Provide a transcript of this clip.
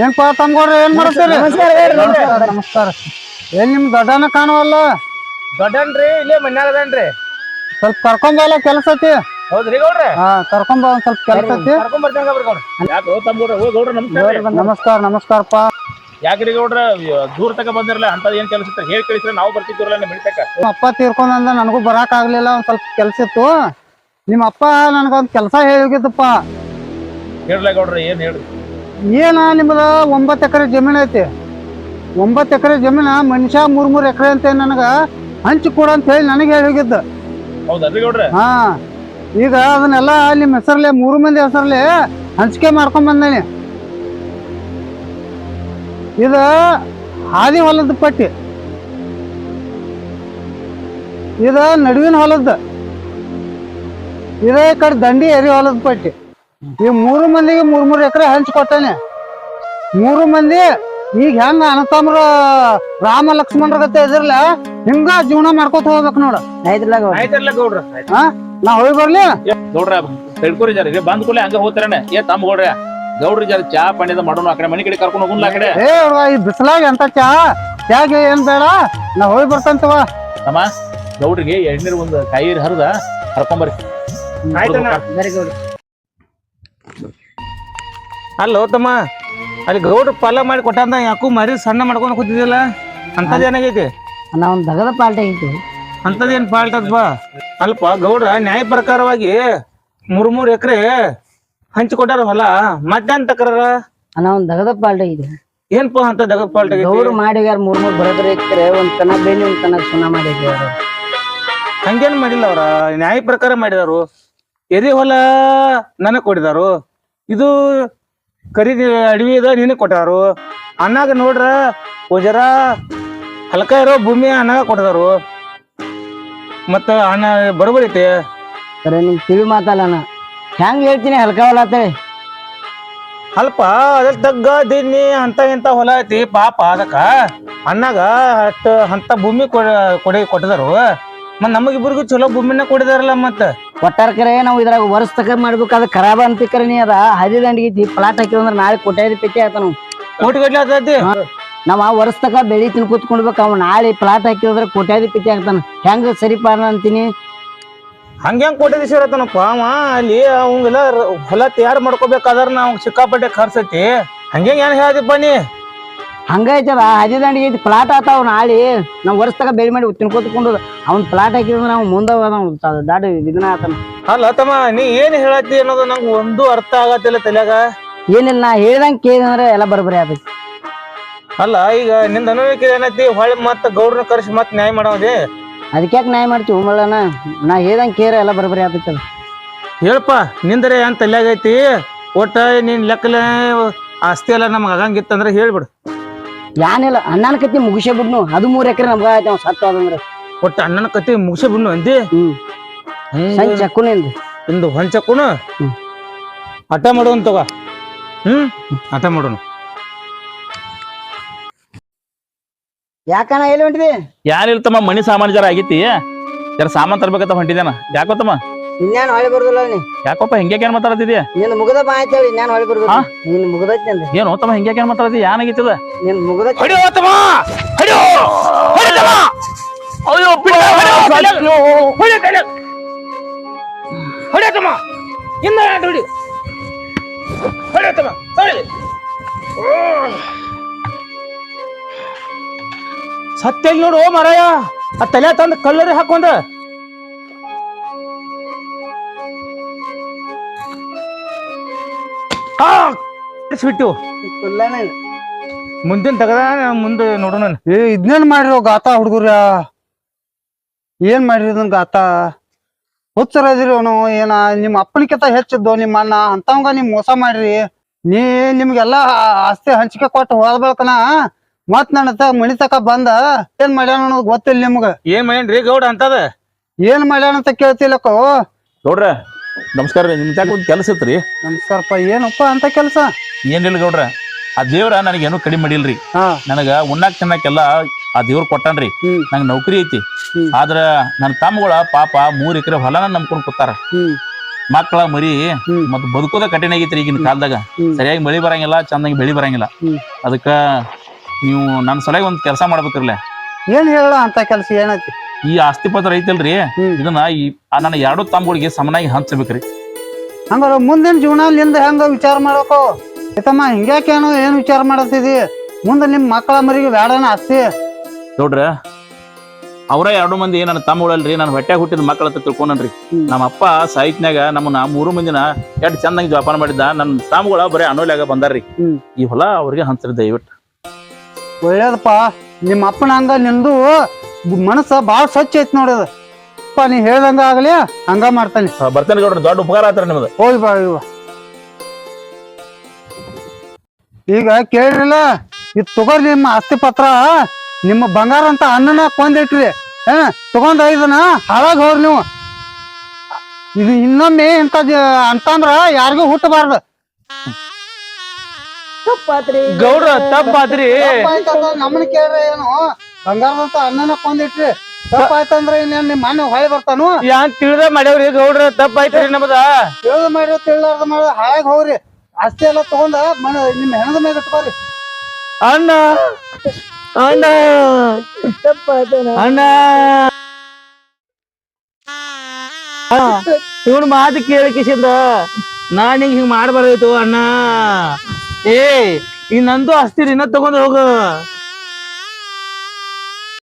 ಏನ್ಪಾ ತಮ್ಗೌಡ್ರ ಏನ್ ಮಾಡ್ತೀರಿ? ನಮಸ್ಕಾರ. ಏನ್ ನಿಮ್ ದೊಡ್ಡನ ಕಾಣವಲ್ಲ? ದೊಡ್ಡನ್ರಿ ಇಲ್ಲೇ ಮನ್ಯಾಗ ಅದನ್ರಿ. ಸ್ವಲ್ಪ ಕರ್ಕೊಂಬಲ್ಲ ಕೆಲಸ ಐತಿ. ಹೌದ್ರಿ ಗೌಡ್ರ? ಹಾ ಕರ್ಕೊಂಬ ಒಂದ್ ಸ್ವಲ್ಪ ಕೆಲಸ ಐತಿ. ಕರ್ಕೊಂಡ್ ಬರ್ತೀನಿ ಗೌಡ್ರ. ಯಾಕೆ ತಮ್ಮ ಗೌಡ್ರ ನಮಸ್ಕಾರ ನಮಸ್ಕಾರಪ್ಪ. ಯಾಕ್ರಿ ಗೌಡ್ರ ದೂರ ತಕ ಬಂದಿರಲ್ಲ ಅಂತದ್ ಏನ್ ಕೆಲಸ ಇತ್ತ ಹೇಳಿ ಕಳಿಸ್ರೆ ನಾವು ಬರ್ತಿದ್ರಲ್ಲ ನಿಮ್ಮ ಮನೆ ತಕ. ನಿಮ್ಮ ಅಪ್ಪ ತೀರ್ಕೊಂಡ ನನಗೂ ಬರಾಕ್ ಆಗ್ಲಿಲ್ಲ, ಒಂದ್ ಸ್ವಲ್ಪ ಕೆಲ್ಸ ಇತ್ತು. ನಿಮ್ಮ ಅಪ್ಪ ನನ್ಗೊಂದ್ ಕೆಲಸ ಹೇಳಿಗಿದ್ದಪ್ಪ. ಹೇಳ್ಲ ಗೌಡ್ರ ಏನ್ ಹೇಳ್ರಿ? ಏನ ನಿಮ್ದ 9 ಎಕರೆ ಜಮೀನ್ ಐತಿ. 9 ಎಕರೆ ಜಮೀನ ಮನುಷ್ಯ 3 ಎಕರೆ ಅಂತ ನನಗ ಹಂಚಿ ಕೊಡ ಅಂತ ಹೇಳಿ ನನಗೆ ಹೇಳಿಗಿದ್ದ. ಹೌದಲ್ರಿ ಗೌಡ್ರ? ಹಾ ಈಗ ಅದನ್ನೆಲ್ಲ ನಿಮ್ಮ ಹೆಸರ್ಲೆ 3 ಮಂದಿ ಹೆಸರ್ಲೆ ಹಂಚಿಕೆ ಮಾಡ್ಕೊಂಡ್ ಬಂದೇನಿ. ಇದ ಹಾದಿ ಹೊಲದ ಪಟ್ಟಿ, ಇದ ನಡುವಿನ ಹೊಲದ, ಇದೇ ಕಡೆ ದಂಡಿ ಎರಿ ಹೊಲದ ಪಟ್ಟಿ. ಈ 3 ಮಂದಿಗೆ 3 ಎಕರೆ ಹಂಚಿ ಕೊಟ್ಟೇನೆ. 3 ಮಂದಿ ಈಗ ಹೆಂಗ ಅನತಮ್ರ ರಾಮ ಲಕ್ಷ್ಮಣರ ಗತೆ ಇದ್ರಲ್ಲ ಹಿಂಗ ಜೀವನ ಮಾಡ್ಕೊತ ಹೋಗ್ಬೇಕು ನೋಡ. ಆಯ್ತಲ್ಲ ಗೌಡ್ರ. ಹಾ ನಾ ಹೋಗಿ ಬರ್ಲಿ ಗೌಡ್ರ ತಿಳ್ಕೊರಿ ಜರ ಬಂದ್ ಕೂಡಲೇ ಹಂಗ ಹೋಗ್ತಾರನೆ. ಏ ತಮ್ಮ ಗೌಡ್ರ ಗೌಡ್ರಿ ಜರ ಚಾ ಪಾಣಿದ ಮಾಡೋಣ, ಆ ಕಡೆ ಮನೆ ಕಡೆ ಕರ್ಕೊಂಡು ಹೋಗುನ್ಲ ಆ ಕಡೆ. ಏ ಈ ಬಿಸಿಲಾಗ ಎಂತ ಚಾಗೆ ಏನ್ ಬೇಡ, ನಾ ಹೋಗಿ ಬರ್ತಂತವ. ತಮ್ಮ ಗೌಡ್ರಿಗೆ ಎಣ್ಣೀರ್ ಒಂದು ಕಾಯಿ ಹರಿದ ಕರ್ಕೊಂಬರ್ರಿ. ಅಲ್ಲೋ ತಮ್ಮ, ಅಲ್ಲಿ ಗೌಡ್ರ ಪಾಲ ಮಾಡಿ ಕೊಟ್ಟಂತ ಯಾಕೋ ಮರಿ ಸಣ್ಣ ಮಾಡ್ಕೊಂಡು ಕೂತಿದ್ದಿಲ್ಲ, ಅಂತದ್ ಏನಾಗೈತಿ? ನಾ ಒಂದ್ ದಗದ ಪಾಲ್ಟ ಆಗಿತ್ತು. ಅಂತದೇನ್ ಫಾಲ್ಟ್ ಅದ್ ಬಾ. ಅಲ್ಪ ಗೌಡ್ರ ನ್ಯಾಯ ಪ್ರಕಾರವಾಗಿ 3 ಎಕರೆ ಹಂಚಿ ಕೊಟ್ಟಾರ ಹೊಲ, ಮಧ್ಯಾಹ್ನ ತಕರಾರ ನಾ ಒಂದ್ ದಗದ ಪಾಲ್ಟ ಆಗಿದೆ. ಏನ್ಪ ಅಂತ ದಗದ ಫಾಲ್ಟ್ ಆಗೈತಿ? ಗೌಡ್ರು ಮಾಡ್ಯಾರ 3 ಬರೋಬ್ಬರಿ ಇಕ್ಕರೆ ಒಂದ್ ತನ ಬೇಲಿ ಒಂದ್ ತನ ಸುಣ್ಣ ಮಾಡಿದ್ವಿ. ಹಂಗೇನ್ ಮಾಡಿಲ್ಲ ಅವ್ರ, ನ್ಯಾಯ ಪ್ರಕಾರ ಮಾಡಿದಾರು. ಎರಿ ಹೊಲ ನನಗ್ ಕೊಟ್ಟಿದಾರು, ಇದು ಖರೀದಿ ಅಡವಿ ಇದ ನಿನಗ್ ಕೊಟ್ಟಾರು. ಅನ್ನಾಗ ನೋಡ್ರ ಜರ ಹಲ್ಕ ಇರೋ ಭೂಮಿ ಅನ್ನಾಗ ಕೊಟ್ಟಿದಾರು. ಮತ್ತ ಅಣ್ಣ ಬರೋಬರ್ ಐತಿ. ಸರಿ ನಿಂಗ್ ತಿಳಿ ಮಾತಲ್ಲ, ಹೆಂಗ್ ಹೇಳ್ತೀನಿ ಹಲ್ಕ ಹೊಲ ಅಂತೇಳಿ. ಅಲ್ಪ ಅದ್ರ ತಗ್ಗ ದಿನ್ನಿ ಅಂತ ಇಂತ ಹೊಲ ಐತಿ ಪಾಪ. ಅದಕ್ಕ ಅಣ್ಣಾಗ ಅಷ್ಟ ಅಂತ ಭೂಮಿ ಕೊಟ್ಟಿದಾರು. ಮತ್ ನಮಗಿಬ್ರಿಗೂ ಚಲೋ ಭೂಮಿನ ಕೊಟ್ಟಿದಾರಲ್ಲ. ಮತ್ತ ಒಟ್ಟಾರ ಕರೆ ನಾವು ಇದ್ರಾಗ ವರ್ಷ ತಕ ಮಾಡ್ಬೇಕು, ಅದ ಖರಾಬ್ ಅಂತ ಕರೆ ನೀ ಅದ ಹದಿ ದಂಡಿಗೆ ಪ್ಲಾಟ್ ಹಾಕಿದ್ರೆ ನಾಳೆ ಕೋಟ್ಯಾದಿ ಪೆಟ್ಟಿ ಆತ. ನಾವು ಕೋಟಿಗಟ್ಲೆ ಆಗ್ತೈತಿ. ನಾವ್ ಆ ವರ್ಷ ತಕ ಬೆಳಿ ತಿನ್ ಕೂತ್ಕೊಂಡ್ಬೇಕು, ಅವ್ ನಾಳೆ ಪ್ಲಾಟ್ ಹಾಕಿದ್ರೆ ಕೋಟ್ಯಾದಿ ಪೆಟ್ಟಿ ಆಗ್ತಾನ. ಹೆಂಗ ಸರಿಪಾಡ ಅಂತೀನಿ. ಹಂಗ್ಯಾಂಗ ಕೋಟ್ಯಾಧೀಶ್ವರ ಆತನಪ್ಪ ಅವ. ಅಲ್ಲಿ ಅವಂಗೆಲ್ಲ ಹೊಲ ತಯಾರು ಮಾಡ್ಕೋಬೇಕಾದ್ರ ನಾವು ಸಿಕ್ಕಾಪಟ್ಟೆ ಖರ್ಚೈತಿ. ಹಂಗ್ಯಾಂಗ ಏನ್ ಹೇಳ್ದಿಪ್ಪ ನೀ? ಹಂಗೈತದ ಹದಿ ದಂಡಿಗೆ ಐತಿ ಪ್ಲಾಟ್ ಆತಾವ್. ನಾಳೆ ನಾವ್ ವರ್ಷ ತಕ ಬೆಳಿ ಮಾಡಿ ತಿನ್ಕೋತ್ಕೊಂಡು ಅವ್ನ್ ಪ್ಲಾಟ್ ಹಾಕಿದ್ರೆ ನಾವು ಮುಂದೆ ದಾಡಿ ಇದನ್ನ ಆತನ. ಅಲ್ಲ ತಮ್ಮ, ನೀ ಏನ್ ಹೇಳತ್ತಿ ಅನ್ನೋದು ನಂಗೆ ಒಂದು ಅರ್ಥ ಆಗತ್ತಿಲ್ಲ ತಲೆಯಾಗ. ಏನಿಲ್ಲ, ನಾ ಹೇಳ್ದಂಗ ಕೇಳಿದ್ರೆ ಎಲ್ಲ ಬರೋಬ್ಬರಿ ಆಗ್ತೈತಿ. ಅಲ್ಲ ಈಗ ನಿಂದ ಅನುಭವಿಕೆ ಏನೈತಿ? ಹೊಳೆ ಮತ್ತ ಗೌಡ್ರನ್ನ ಕರ್ಸಿ ಮತ್ ನ್ಯಾಯ ಮಾಡೋದೇ? ಅದಕ್ಯಾಕ ನ್ಯಾಯ ಮಾಡ್ತೀವಿ ಮಳ್ಳನ? ನಾ ಹೇಳ್ದಂಗ ಕೇರ ಎಲ್ಲ ಬರೋಬ್ಬರಿ ಆಗ್ತೈತದ. ಹೇಳಪ್ಪ ನಿಂದರೆ ಏನ್ ತಲೆಯಾಗೈತಿ? ಒಟ್ಟ ನೀನ್ ಲೆಕ್ಕಲ ಆಸ್ತಿ ಎಲ್ಲ ನಮ್ಗೆ ಆಗಂಗಿತ್ತಂದ್ರೆ ಹೇಳ್ಬಿಡು. ಯಾನಿಲ್ಲ, ಅಣ್ಣನ ಕತ್ತಿ ಮುಗಿಸೇ ಬಿಡ್ನು. ಅದು 3 ಎಕರೆ ನಮ್ಗ ಆಯ್ತು ಅವ್ನು ಸತ್ತು ಅದಂದ್ರೆ. ಒಟ್ಟ ಅಣ್ಣನ ಕತ್ತಿ ಮುಗಿಸೇ ಬಿಡ್ನು ಅಂದಿ? ಸಣ್ಣ ಚಕ್ಕುನಿಂದ ಒಂದು ಹೊಂಚಕ್ಕೂನು ಹಠ ಮಾಡೋನ್ ತಗೋ. ಹಠ ಮಾಡೋನು. ಯಾಕಣ್ಣ ಎಲ್ಲಿ ಹೊಂಟಿದಿ? ಯಾರಿಲ್ಲ ತಮ್ಮ, ಮನಿ ಸಾಮಾನು ಜರ ಆಗೈತಿ, ಜರ ಸಾಮಾನ್ ತರ್ಬೇಕಂತ ಹೊಂಟಿದ್ದೇನ. ಯಾಕೋತಮ್ಮ? ಇನ್ಯಾನ್ ಹೊಳಿ ಬರುದಿಲ್ಲ ನೀ. ಯಾಕಪ್ಪ ಹಿಂಗ್ಯಾಕ ಏನ್ ಮಾತಾಡ್ತಿದ್ಯಾ? ನಿನ್ ಮುಗದ ಬಾ ಅಂತ ಹೇಳಿ ಇನ್ಯಾನ್ ಹೊಳಿ ಬರುದಿಲ್ಲ. ನಿನ್ ಮುಗದೈತಿ ಅಂದ. ಏನು ತಮ್ಮ ಹಿಂಗ್ಯಾಕ ಏನ್ ಮಾತಾಡ್ತಿ? ಏನಾಗೈತದ? ನಿನ್ ಮುಗದೈತಿ. ಹೊಡಿಯೋ ತಮ್ಮ, ಹೊಡಿಯೋ ಹೊಡಿತಮ್ಮ. ಅಯ್ಯೋ ಬಿಡ, ಹೊಡಿಯತ್ತಮ್ಮ, ಇನ್ನ ಹೊಡಿ ಹೊಡಿಯತ್ತಮ್ಮ. ಸತ್ಯ ನೋಡು ಮರಾಯ, ಆ ತಲೆ ತಂದು ಕಲ್ಲರಿ ಹಾಕೊಂಡ. ಬಿಟ್ಟು ಮುಂದಿನ ತಗದ ಮುಂದೆ ನೋಡೋಣ. ಇದನ್ನೇನ್ ಮಾಡಿರೋ ಗಾತಾ ಹುಡುಗರ? ಏನ್ ಮಾಡಿರಿ ಇದನ್ ಗಾತಾ? ಹುಚ್ಚರದಿರಿ ಅವನು ಏನ? ನಿಮ್ಮ ಅಪ್ಪನಿಕಿಂತ ಹೆಚ್ಚಿದ್ದು ನಿಮ್ಮ ಅಣ್ಣ ಅಂತವಂಗ ನಿಮ್ ಮೋಸ ಮಾಡ್ರಿ. ನಿಮ್ಗೆಲ್ಲಾ ಆಸ್ತಿ ಹಂಚಿಕೆ ಕೊಟ್ಟು ಹೋದ್ಬೇಕನ ಮತ್ ನನ್ನ ಮನಿ ತಕ ಬಂದ ಏನ್ ಮಾಡ್ಯಾನ ಅನ್ನೋದು ಗೊತ್ತಿಲ್ಲ ನಿಮ್ಗ. ಏನ್ ಮಾಡ್ಯಾನ್ರಿ ಗೌಡ ಅಂತದ? ಏನ್ ಮಾಡ್ಯಾನ ಅಂತ ಕೇಳ್ತಿಲ್ಲಕ್ಕೋ. ಗೌಡ್ರ ನಮಸ್ಕಾರ ರೀ. ನಿಮ್ ಜಾಗ ಒಂದ್ ಕೆಲಸ ಇತ್ರಿ. ನಮಸ್ಕಾರಪ್ಪ. ಏನಪ್ಪ ಅಂತ ಕೆಲಸ? ಏನಿಲ್ಲ ಗೌಡ್ರ, ಆ ದೇವ್ರ ನನಗೇನು ಕಡಿಮೆ ಮಾಡಿಲ್ರಿ. ನನಗ ಉಣ್ಣಾಕ್ ತಿನ್ನಕ್ಕೆಲ್ಲ ಆ ದೇವ್ರ ಕೊಟ್ಟಾನ್ರಿ. ನಂಗೆ ನೌಕರಿ ಐತಿ. ಆದ್ರ ನನ್ನ ತಮ್ಮಗಳ ಪಾಪ 3 ಎಕರೆ ಹೊಲನ ನಂಬ್ಕೊಂಡ್ ಕೂತಾರ. ಮಕ್ಕಳ ಮರಿ ಮತ್ ಬದುಕೋದ ಕಠಿಣ ಆಗೈತ್ರಿ ಈಗಿನ ಕಾಲದಾಗ. ಸರಿಯಾಗಿ ಮಳಿ ಬರಂಗಿಲ್ಲ, ಚಂದಾಗಿ ಬೆಳಿ ಬರಂಗಿಲ್ಲ. ಅದಕ್ಕ ನೀವು ನನ್ನ ಸಲಹೆ ಒಂದ್ ಕೆಲಸ ಮಾಡ್ಬೇಕಿರ್ಲೆ. ಏನ್ ಹೇಳ ಅಂತ ಕೆಲ್ಸ ಏನೈತಿ? ಈ ಆಸ್ತಿ ಪತ್ರ ಐತಲ್ರಿ, ಇದನ್ನ ನನ್ನ ಎರಡು ತಮ್ಮಗಳಿಗೆ ಸಮನಾಗಿ ಹಂಚಬೇಕ್ರಿ. ಹಂಗಾರ ಮುಂದಿನ ಜೀವನ ನಿಂದ ಹೆಂಗ ವಿಚಾರ ಮಾಡಕೋ ಆಯ್ತಮ್ಮ? ಹಿಂಗ್ಯಾಕೇನು ಏನ್ ವಿಚಾರ ಮಾಡತ್ತಿದಿ? ಮುಂದೆ ನಿಮ್ ಮಕ್ಕಳ ಮರಿಗೆ ಬೇಡನ ಆಸ್ತಿ? ನೋಡ್ರ, ಅವ್ರ 2 ಮಂದಿ ನನ್ನ ತಮ್ಮಗಳಲ್ರಿ, ನಾನು ಹೊಟ್ಯಾಗ ಹುಟ್ಟಿದ ಮಕ್ಕಳ ಅಂತ ತಿಳ್ಕೊಂಡ್ರಿ. ನಮ್ಮ ಅಪ್ಪ ಸಾಹಿತ್ಯಾಗ ನಮ್ಮನ್ನ 3 ಮಂದಿನ ಎಷ್ಟ್ ಚಂದಾಗಿ ಜೋಪಾನ ಮಾಡಿದ್ದ. ನನ್ನ ತಮ್ಮಗಳ ಬರೀ ಅನೋಲ್ಯಾಗ ಬಂದಾರ್ರಿ. ಈ ಹೊಲ ಅವ್ರಿಗೆ ಹಂಚ್ರಿ ದಯವಿಟ್ಟು. ಒಳ್ಳೇದಪ್ಪ. ನಿಮ್ಮ ಅಪ್ಪನ ಹಂಗ ನಿಂದು ಮನಸ್ಸ ಬಾಳ ಸ್ವಚ್ಛ ಐತಿ ನೋಡದ. ನೀ ಹೇಳ್ದಂಗ ಆಗ್ಲಿ, ಹಂಗ ಮಾಡ್ತಾನೆ. ಬರ್ತೇನೆ ಗೌಡ್ರ, ದೊಡ್ಡ ಉಪಕಾರ ಆತ್ರ ನಿಮ್ದು. ಹೋಗಿ ಬಾ ಇವ. ಈಗ ಕೇಳ್ರಿಲ್ಲ, ಇದು ತಗೋರಿ ನಿಮ್ಮ ಆಸ್ತಿ ಪತ್ರ. ನಿಮ್ಮ ಬಂಗಾರ ಅಂತ ಅನ್ನನ ಕೊಂದಿಟ್ರಿ, ತಗೊಂಡ್ ಇದನ್ನ ಹಾಳಾಗ್ ಹೋಗ್ರಿ ನೀವು. ಇದು ಇನ್ನೊಮ್ಮೆ ಇಂತ ಅಂತಂದ್ರ ಯಾರಿಗೂ ಹುಟ್ಟಬಾರ್ದು. ಗೌಡ್ರ ತಪ್ಪಾತ್ರಿ. ನಮ್ಮನ್ನ ಕೇಳ್ರಿ, ಏನು ಬಂಗಾರದಂತ ಅನ್ನನ ಕೊಂದಿಟ್ರಿ ತಪ್ಪಾಯ್ತಂದ್ರ ಇನ್ನೇನ್ ನಿಮ್ಮ ಮನೆ ಹೊಳೆ ಬರ್ತಾನು? ಯಾನ್ ತಿಳಿದ ಮಾಡ್ಯಾವ್ರಿ ಗೌಡ್ರ, ತಪ್ಪಾಯ್ತ್ರಿ ನಮ್ದ. ತಿಳಿದ ಮಾಡ್ರಿ, ತಿಳಿದಾರ್ದ ಮಾಡ್ರಿ, ಹಾಳಾಗ್ ಹೋಗ್ರಿ. ಆಸ್ತಿ ಎಲ್ಲ ತಗೊಂಡ ನಿಮ್ಮ ಹೆಣದ ಮೇಲೆ ಇಟ್ಕೋರಿ. ಅಣ್ಣ ಅಣ್ಣ ಅಣ್ಣ, ಇವನ್ ಮಾತು ಕೇಳಕಿಸಿಂದ ನಾನ್ ಹಿಂಗ್ ಮಾಡ್ಬಾರ್ದಾಯ್ತು ಅಣ್ಣ. ಏ ಈ ನಂದು ಅಸ್ತಿರಿ ಇನ್ನ ತಗೊಂಡ್ ಹೋಗು.